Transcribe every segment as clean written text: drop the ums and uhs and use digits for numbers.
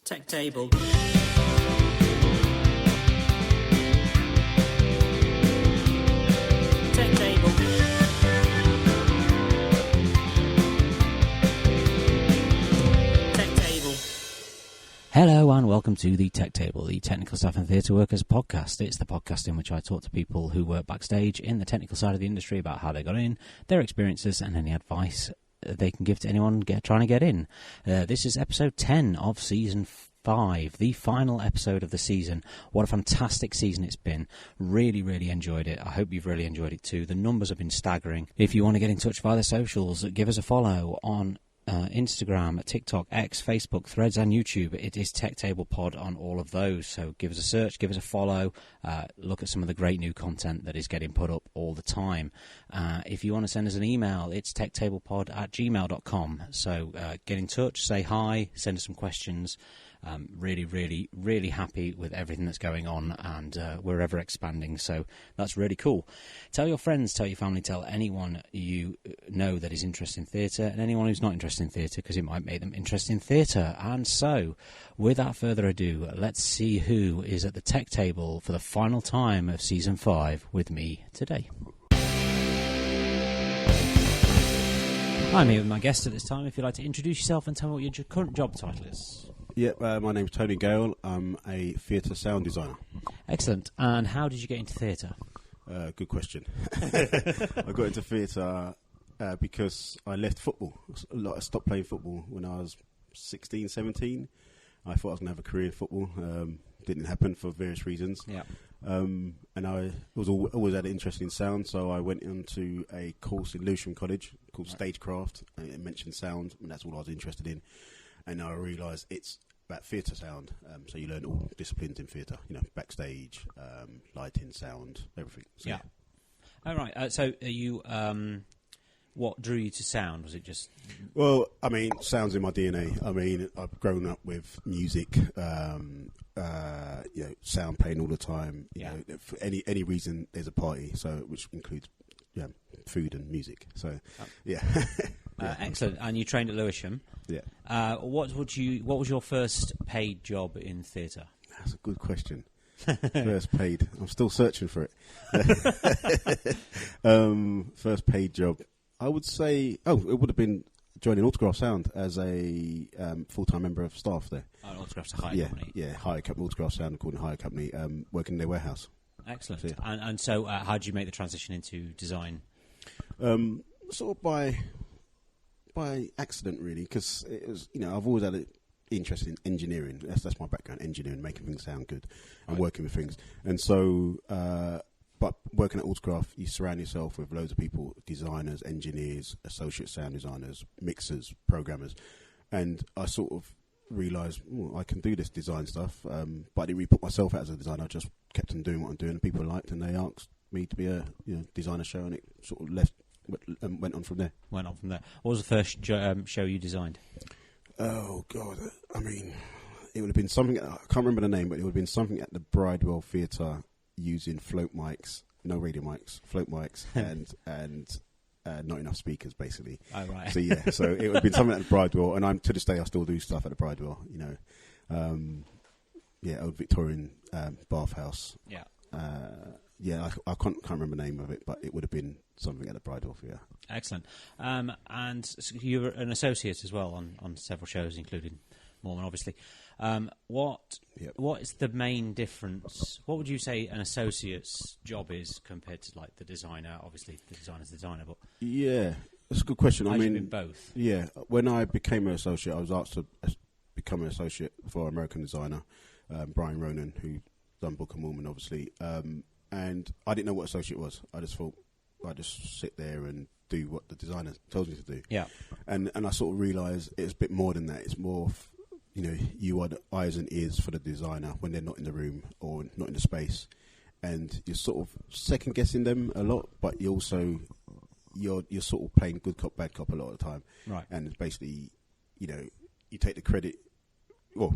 Tech Table. Tech Table. Tech Table. Hello and welcome to the Tech Table, the Technical Staff and Theatre Workers podcast. It's the podcast in which I talk to people who work backstage in the technical side of the industry about how they got in, their experiences and any advice they can give to anyone trying to get in. This is episode 10 of season 5, the final episode of the season. What a fantastic season it's been. Really, really enjoyed it. I hope you've really enjoyed it too. The numbers have been staggering. If you want to get in touch via the socials, give us a follow on Instagram, TikTok, X, Facebook, Threads and YouTube. It is Tech Table Pod on all of those, so give us a search, give us a follow, look at some of the great new content that is getting put up all the time. If you want to send us an email, it's techtablepod@gmail.com, so get in touch, say hi, send us some questions. Really, really, really happy with everything that's going on, and we're ever expanding, so that's really cool. Tell your friends, tell your family, tell anyone you know that is interested in theatre, and anyone who's not interested in theatre, because it might make them interested in theatre. And so, without further ado, let's see who is at the Tech Table for the final time of Season 5 with me today. I'm here with my guest at this time. If you'd like to introduce yourself and tell me what your current job title is. Yeah, my name's Tony Gayle. I'm a theatre sound designer. Excellent. And how did you get into theatre? Good question. I got into theatre because I left football. I stopped playing football when I was 16, 17. I thought I was going to have a career in football. Didn't happen for various reasons. Yeah. And I was always had an interest in sound, so I went into a course in Lewisham College called Stagecraft. And it mentioned sound, and that's all I was interested in. And I realised it's about theatre sound, so you learn all disciplines in theatre, backstage, lighting, sound, everything. So, yeah. All right. So are you, what drew you to sound? Was it just... Well, I mean, sound's in my DNA. I mean, I've grown up with music, sound playing all the time. You know, for any reason, there's a party, so which includes food and music. So, yeah. Excellent. And you trained at Lewisham. Yeah. What was your first paid job in theatre? That's a good question. First paid. I'm still searching for it. First paid job. I would say, it would have been joining Autograph Sound as a full-time member of staff there. Oh, Autograph's a hire company. Yeah, hire company, Autograph Sound, according to hire company, working in their warehouse. Excellent. So, yeah. And so how did you make the transition into design? Sort of by accident, really, because it was, I've always had an interest in engineering. That's my background, engineering, making things sound good and working with things. And so, but working at Autograph, you surround yourself with loads of people, designers, engineers, associate sound designers, mixers, programmers. And I sort of realised, I can do this design stuff, but I didn't really put myself out as a designer. I just kept on doing what I'm doing, and people liked, and they asked me to be a designer show, and it sort of went on from there. What was the first show you designed? Oh, God. I mean, it would have been something, I can't remember the name, but it would have been something at the Bridewell Theatre using float mics, no radio mics, float mics, and not enough speakers, basically. Oh, right. So, yeah, so it would have been something at the Bridewell, and to this day I still do stuff at the Bridewell, old Victorian bathhouse. Yeah. I can't remember the name of it, but it would have been something at the Bridewell Theatre. Excellent. And so you were an associate as well on several shows, including Mormon, obviously. What is the main difference? What would you say an associate's job is compared to like the designer? Obviously, the designer's the designer, but yeah, that's a good question. I mean, both. Yeah, when I became an associate, I was asked to become an associate for an American designer, Brian Ronan, who done Book of Mormon, obviously. And I didn't know what associate was. I just thought I'd just sit there and do what the designer tells me to do. Yeah. And I sort of realised it's a bit more than that. It's more, you are the eyes and ears for the designer when they're not in the room or not in the space. And you're sort of second guessing them a lot, but you're sort of playing good cop, bad cop a lot of the time. Right. And it's basically, you take the credit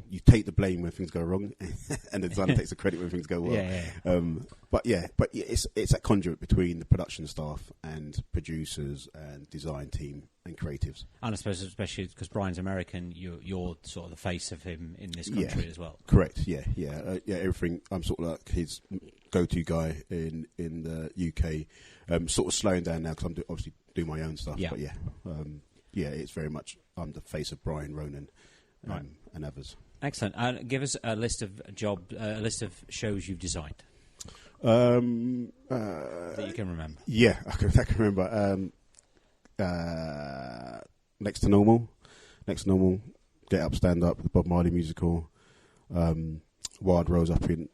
you take the blame when things go wrong, and the designer takes the credit when things go well. But it's that conduit between the production staff and producers and design team and creatives. And I suppose especially because Brian's American, you're sort of the face of him in this country as well. Correct. Yeah. Everything. I'm sort of like his go-to guy in the UK. Sort of slowing down now because I'm obviously doing my own stuff. Yeah. But it's very much I'm the face of Brian Ronan. Right. And others. Excellent. Give us a list of a list of shows you've designed That you can remember. Yeah, I can remember. Next to Normal, Get Up, Stand Up, the Bob Marley musical. Wild Rose up in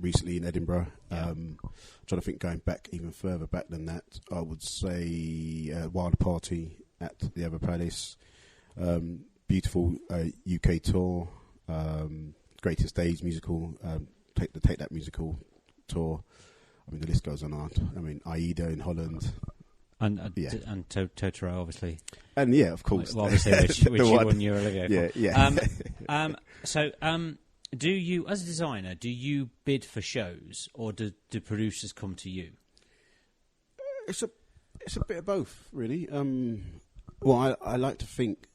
recently in Edinburgh. Trying to think, going back even further back than that, I would say Wild Party at the Ever Palace. Beautiful UK tour, Greatest Days musical, take that musical tour. I mean, the list goes on. I mean, Aida in Holland, and Totoro, obviously, and of course, well, obviously, which you won your Olivier for. Yeah. So, do you, as a designer, do you bid for shows, or do producers come to you? It's a bit of both, really. Well, I like to think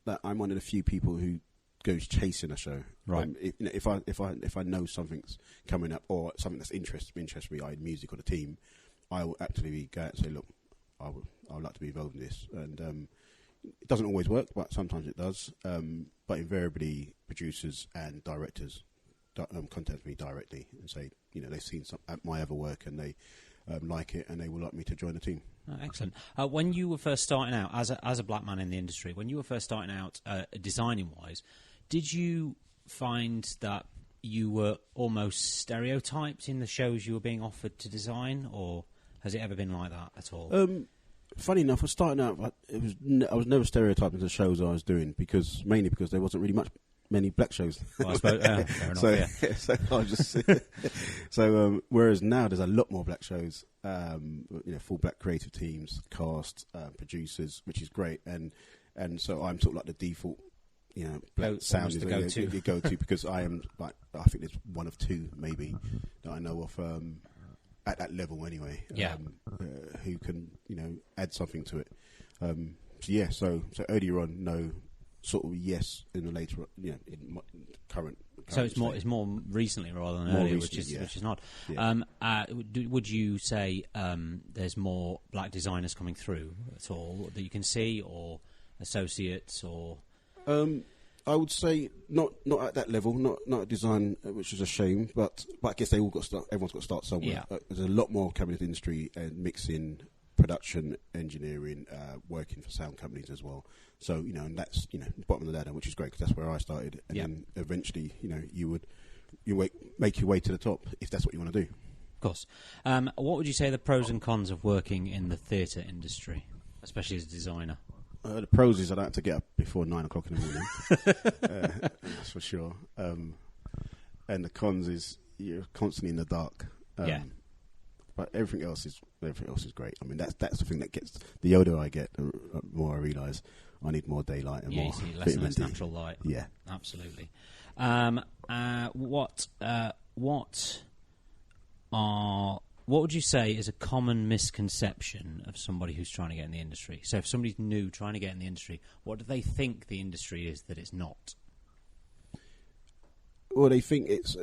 that I'm one of the few people who goes chasing a show. Right. If I know something's coming up or something that's interests me, either music or the team, I will actually go out and say, look, I would like to be involved in this. And it doesn't always work, but sometimes it does. But invariably, producers and directors contact me directly and say, they've seen my other work and they like it and they would like me to join the team. Oh, excellent. When you were first starting out as a black man in the industry, when you were first starting out designing wise, did you find that you were almost stereotyped in the shows you were being offered to design, or has it ever been like that at all? Funny enough, I was starting out. I was never stereotyped into the shows I was doing mainly because there wasn't really many black shows. Well, I suppose, fair enough, so I was just whereas now there's a lot more black shows, full black creative teams, cast, producers, which is great, and so I'm sort of like the default, black sound is the go-to because I am I think there's one of two maybe that I know of at that level anyway. Who can add something to it. So earlier on, no. Sort of yes in the later, in current. So it's more recently rather than earlier, which is not. Yeah. Would you say there's more black designers coming through at all that you can see, or associates, or? I would say not at that level, not at design, which is a shame. But I guess they all got to start. Everyone's got to start somewhere. Yeah. There's a lot more coming into the industry and mixing. Production, engineering, working for sound companies as well. So and that's bottom of the ladder, which is great because that's where I started. And then eventually, you make your way to the top if that's what you want to do. Of course. What would you say are the pros and cons of working in the theatre industry, especially as a designer? The pros is I don't have to get up before 9 o'clock in the morning. That's for sure. And the cons is you're constantly in the dark. But everything else is great. I mean, that's the thing that gets. The older I get, the more I realise I need more daylight and more you see less and less natural light. Yeah, absolutely. What would you say is a common misconception of somebody who's trying to get in the industry? So, if somebody's new trying to get in the industry, what do they think the industry is that it's not? Well, they think it's.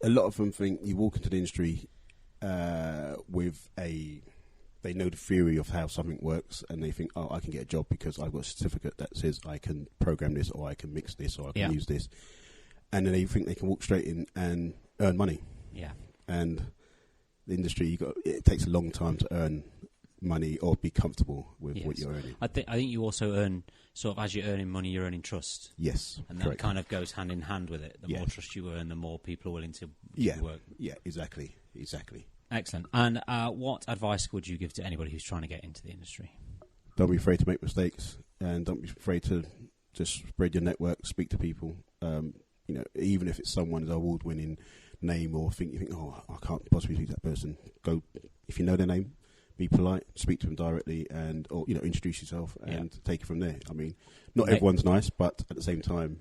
A lot of them think you walk into the industry. They know the theory of how something works, and they think, I can get a job because I've got a certificate that says I can program this, or I can mix this, or I can use this, and then they think they can walk straight in and earn money. Yeah, and the industry, it takes a long time to earn money or be comfortable with what you're earning. I think you also earn, sort of as you're earning money, you're earning trust. Yes, and that kind of goes hand in hand with it. The more trust you earn, the more people are willing to do work. Yeah, exactly. Excellent. And what advice would you give to anybody who's trying to get into the industry? Don't be afraid to make mistakes, and don't be afraid to just spread your network, speak to people. Even if it's someone's award-winning name, or you think, I can't possibly speak to that person. Go if you know their name, be polite, speak to them directly, and or introduce yourself and take it from there. I mean, not Make- everyone's nice, but at the same time,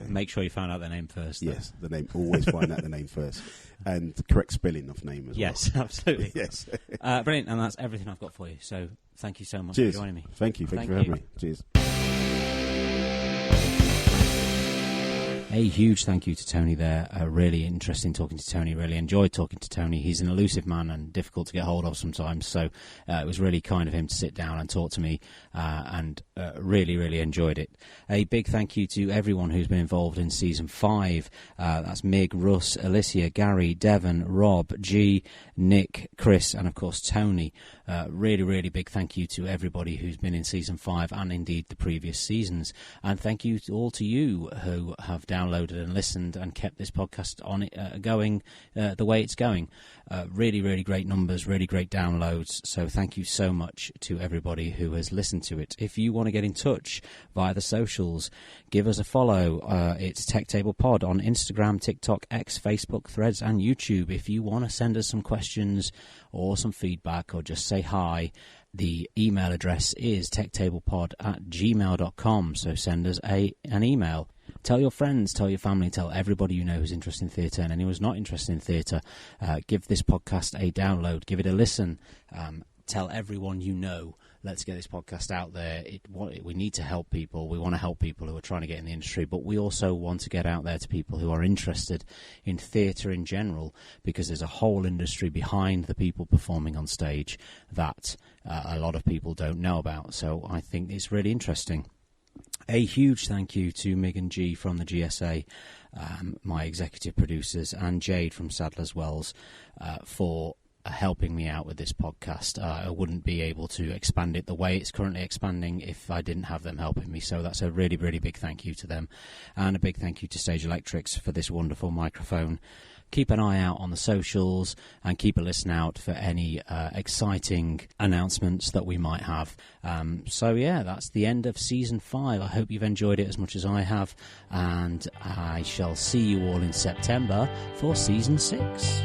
Make sure you find out their name first. Yes, the name. Always find out the name first, and the correct spelling of name as Yes, absolutely. yes. Brilliant, and that's everything I've got for you. So thank you so much Cheers. for joining me. Thank you for having me. Cheers. A huge thank you to Tony there. Really interesting talking to Tony. Really enjoyed talking to Tony. He's an elusive man and difficult to get hold of sometimes. So it was really kind of him to sit down and talk to me and really, really enjoyed it. A big thank you to everyone who's been involved in Season 5. That's Mig, Russ, Alicia, Gary, Devon, Rob, G, Nick, Chris, and of course Tony. Really, really big thank you to everybody who's been in Season 5 and indeed the previous seasons. And thank you to you who have downloaded and listened and kept this podcast on it going the way it's going. Really, really great numbers, really great downloads. So thank you so much to everybody who has listened to it. If you want to get in touch via the socials, give us a follow. It's Tech Table Pod on Instagram, TikTok, X, Facebook, Threads, and YouTube. If you want to send us some questions or some feedback or just say hi, the email address is techtablepod@gmail.com. So send us an email. Tell your friends, tell your family, tell everybody you know who's interested in theatre, and anyone who's not interested in theatre, give this podcast a download, give it a listen, tell everyone you know. Let's get this podcast out there. We need to help people. We want to help people who are trying to get in the industry, but we also want to get out there to people who are interested in theatre in general, because there's a whole industry behind the people performing on stage that a lot of people don't know about. So I think it's really interesting. A huge thank you to Mig and G from the GSA, my executive producers, and Jade from Sadler's Wells for helping me out with this podcast. I wouldn't be able to expand it the way it's currently expanding if I didn't have them helping me. So that's a really, really big thank you to them. And a big thank you to Stage Electrics for this wonderful microphone. Keep an eye out on the socials and keep a listen out for any exciting announcements that we might have. So yeah, that's the end of Season 5. I hope you've enjoyed it as much as I have, and I shall see you all in September for Season 6.